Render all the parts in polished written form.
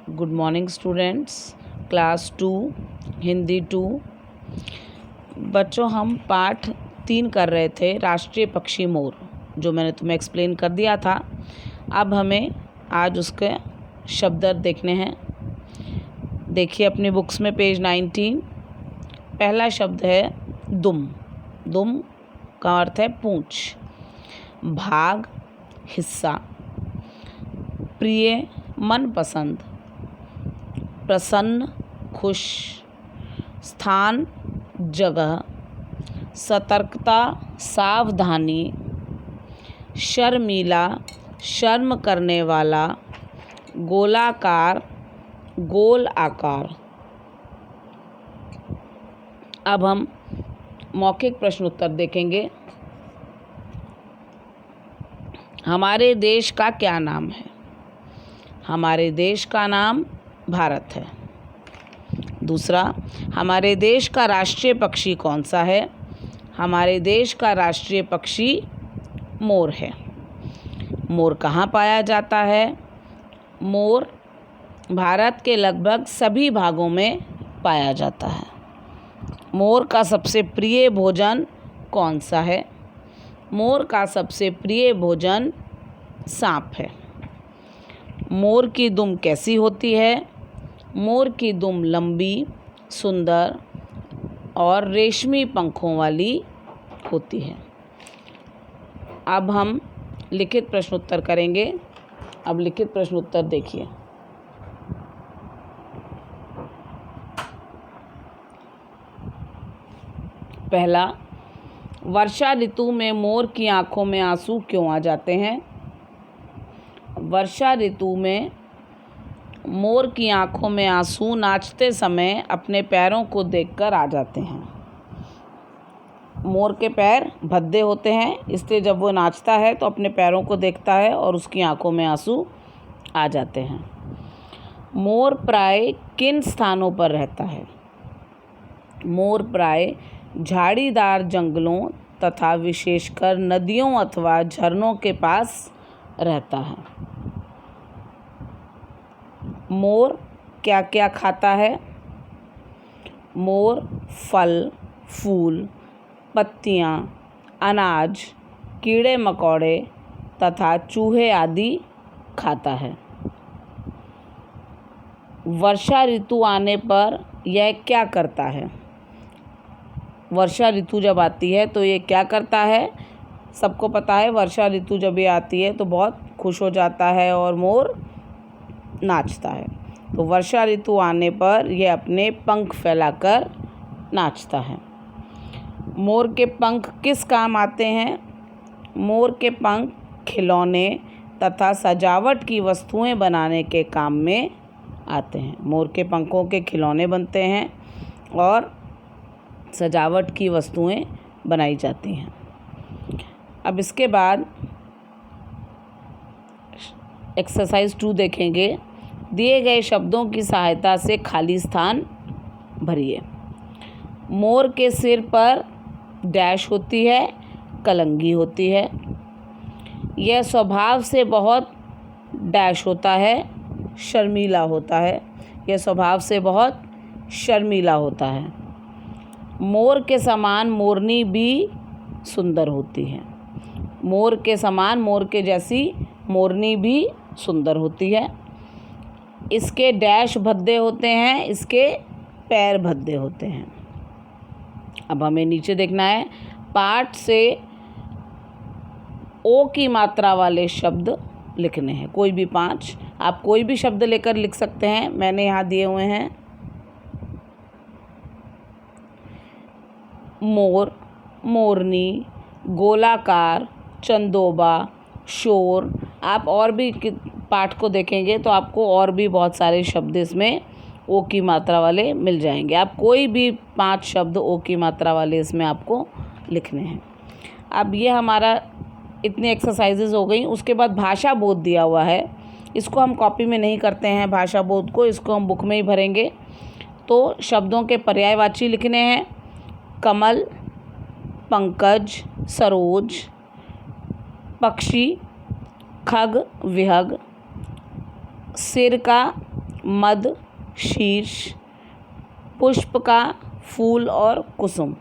Good morning students, class 2 Hindi 2। बच्चों, हम पाठ 3 कर रहे थे, राष्ट्रीय पक्षी मोर, जो मैंने तुम्हें एक्सप्लेन कर दिया था। अब हमें आज उसके शब्द देखने हैं। देखिए अपनी बुक्स में पेज 19। पहला शब्द है दुम। दुम का अर्थ है पूंछ। भाग, हिस्सा। प्रिय, मनपसंद। प्रसन्न, खुश। स्थान, जगह। सतर्कता, सावधानी। शर्मीला, शर्म करने वाला। गोलाकार, गोल आकार। अब हम मौखिक प्रश्न उत्तर देखेंगे। हमारे देश का क्या नाम है? हमारे देश का नाम भारत है। दूसरा, हमारे देश का राष्ट्रीय पक्षी कौन सा है? हमारे देश का राष्ट्रीय पक्षी मोर है। मोर कहाँ पाया जाता है? मोर भारत के लगभग सभी भागों में पाया जाता है। मोर का सबसे प्रिय भोजन कौन सा है? मोर का सबसे प्रिय भोजन सांप है। मोर की दुम कैसी होती है? मोर की दुम लंबी, सुंदर और रेशमी पंखों वाली होती है। अब हम लिखित प्रश्न उत्तर करेंगे। अब लिखित प्रश्न उत्तर देखिए। पहला, वर्षा ऋतु में मोर की आंखों में आंसू क्यों आ जाते हैं? वर्षा ऋतु में मोर की आंखों में आंसू नाचते समय अपने पैरों को देखकर आ जाते हैं। मोर के पैर भद्दे होते हैं, इसलिए जब वो नाचता है तो अपने पैरों को देखता है और उसकी आंखों में आंसू आ जाते हैं। मोर प्राय किन स्थानों पर रहता है? मोर प्राय झाड़ीदार जंगलों तथा विशेषकर नदियों अथवा झरनों के पास रहता है। मोर क्या क्या खाता है? मोर फल, फूल, पत्तियाँ, अनाज, कीड़े मकोड़े तथा चूहे आदि खाता है। वर्षा ऋतु आने पर यह क्या करता है? वर्षा ऋतु जब आती है तो ये क्या करता है? सबको पता है, वर्षा ऋतु जब ये आती है तो बहुत खुश हो जाता है और मोर नाचता है। तो वर्षा ऋतु आने पर यह अपने पंख फैलाकर नाचता है। मोर के पंख किस काम आते हैं? मोर के पंख खिलौने तथा सजावट की वस्तुएं बनाने के काम में आते हैं। मोर के पंखों के खिलौने बनते हैं और सजावट की वस्तुएं बनाई जाती हैं। अब इसके बाद एक्सरसाइज 2 देखेंगे। दिए गए शब्दों की सहायता से खाली स्थान भरिए। मोर के सिर पर डैश होती है, कलंगी होती है। यह स्वभाव से बहुत डैश होता है, शर्मीला होता है। यह स्वभाव से बहुत शर्मीला होता है। मोर के समान मोरनी भी सुंदर होती है। मोर के समान, मोर के जैसी मोरनी भी सुंदर होती है। इसके डैश भद्दे होते हैं, इसके पैर भद्दे होते हैं। अब हमें नीचे देखना है। पाठ से ओ की मात्रा वाले शब्द लिखने हैं, कोई भी 5। आप कोई भी शब्द लेकर लिख सकते हैं, मैंने यहाँ दिए हुए हैं। मोर, मोरनी, गोलाकार, चंदोबा, शोर। आप और भी पाठ को देखेंगे तो आपको और भी बहुत सारे शब्द इसमें ओ की मात्रा वाले मिल जाएंगे। आप कोई भी 5 शब्द ओ की मात्रा वाले इसमें आपको लिखने हैं। अब ये हमारा इतनी एक्सरसाइजेज हो गई। उसके बाद भाषा बोध दिया हुआ है। इसको हम कॉपी में नहीं करते हैं, भाषा बोध को, इसको हम बुक में ही भरेंगे। तो शब्दों के पर्यायवाची लिखने हैं। कमल, पंकज, सरोज, पक्षी, खग, विहग। सिर का मद, शीर्ष, पुष्प का, फूल और कुसुम।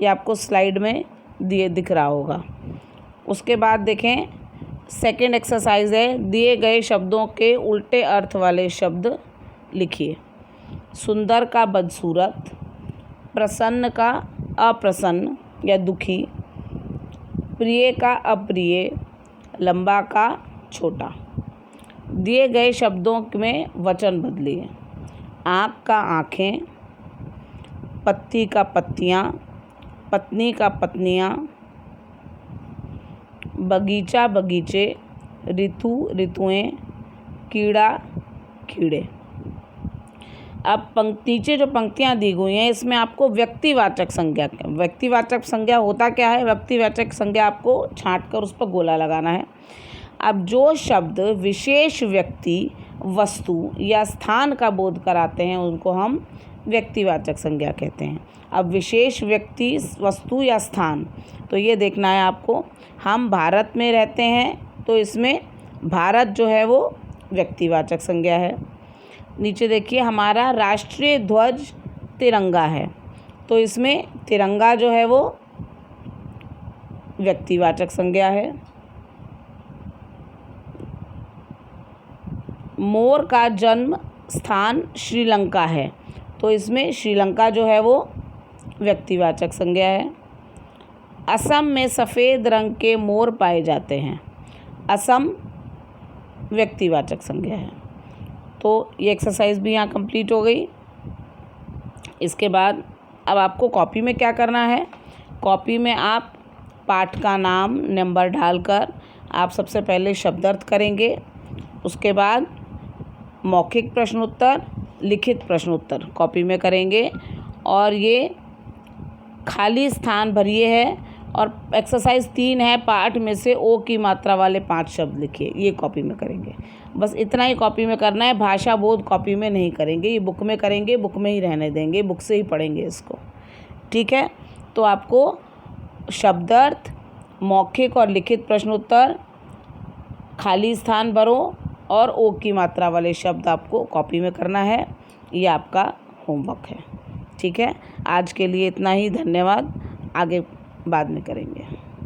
ये आपको स्लाइड में दिख रहा होगा। उसके बाद देखें, सेकंड एक्सरसाइज है, दिए गए शब्दों के उल्टे अर्थ वाले शब्द लिखिए। सुंदर का बदसूरत, प्रसन्न का अप्रसन्न या दुखी, प्रिय का अप्रिय, लंबा का छोटा। दिए गए शब्दों में वचन बदलिए। आँख का आँखें, पत्ती का पत्तियाँ, पत्नी का पत्नियाँ, बगीचा बगीचे, ऋतु ऋतुएं, कीड़ा कीड़े। अब नीचे जो पंक्तियाँ दी गई हैं इसमें आपको व्यक्तिवाचक संज्ञा होता क्या है? व्यक्तिवाचक संज्ञा आपको छांट कर उस पर गोला लगाना है। अब जो शब्द विशेष व्यक्ति, वस्तु या स्थान का बोध कराते हैं उनको हम व्यक्तिवाचक संज्ञा कहते हैं। अब विशेष व्यक्ति, वस्तु या स्थान, तो ये देखना है आपको। हम भारत में रहते हैं तो इसमें भारत जो है वो व्यक्तिवाचक संज्ञा है। नीचे देखिए, हमारा राष्ट्रीय ध्वज तिरंगा है तो इसमें तिरंगा जो है वो व्यक्तिवाचक संज्ञा है। मोर का जन्म स्थान श्रीलंका है तो इसमें श्रीलंका जो है वो व्यक्तिवाचक संज्ञा है। असम में सफ़ेद रंग के मोर पाए जाते हैं, असम व्यक्तिवाचक संज्ञा है। तो ये एक्सरसाइज भी यहाँ कंप्लीट हो गई। इसके बाद अब आपको कॉपी में क्या करना है? कॉपी में आप पाठ का नाम, नंबर डालकर आप सबसे पहले शब्दार्थ करेंगे। उसके बाद मौखिक प्रश्नोत्तर, लिखित प्रश्नोत्तर कॉपी में करेंगे और ये खाली स्थान भरिए है। और एक्सरसाइज 3 है, पाठ में से ओ की मात्रा वाले 5 शब्द लिखिए, ये कॉपी में करेंगे। बस इतना ही कॉपी में करना है। भाषा बोध कॉपी में नहीं करेंगे, ये बुक में करेंगे, बुक में ही रहने देंगे, बुक से ही पढ़ेंगे इसको, ठीक है। तो आपको शब्दार्थ, मौखिक और लिखित प्रश्नोत्तर, खाली स्थान भरो और ओ की मात्रा वाले शब्द आपको कॉपी में करना है। ये आपका होमवर्क है, ठीक है। आज के लिए इतना ही, धन्यवाद। आगे बाद में करेंगे।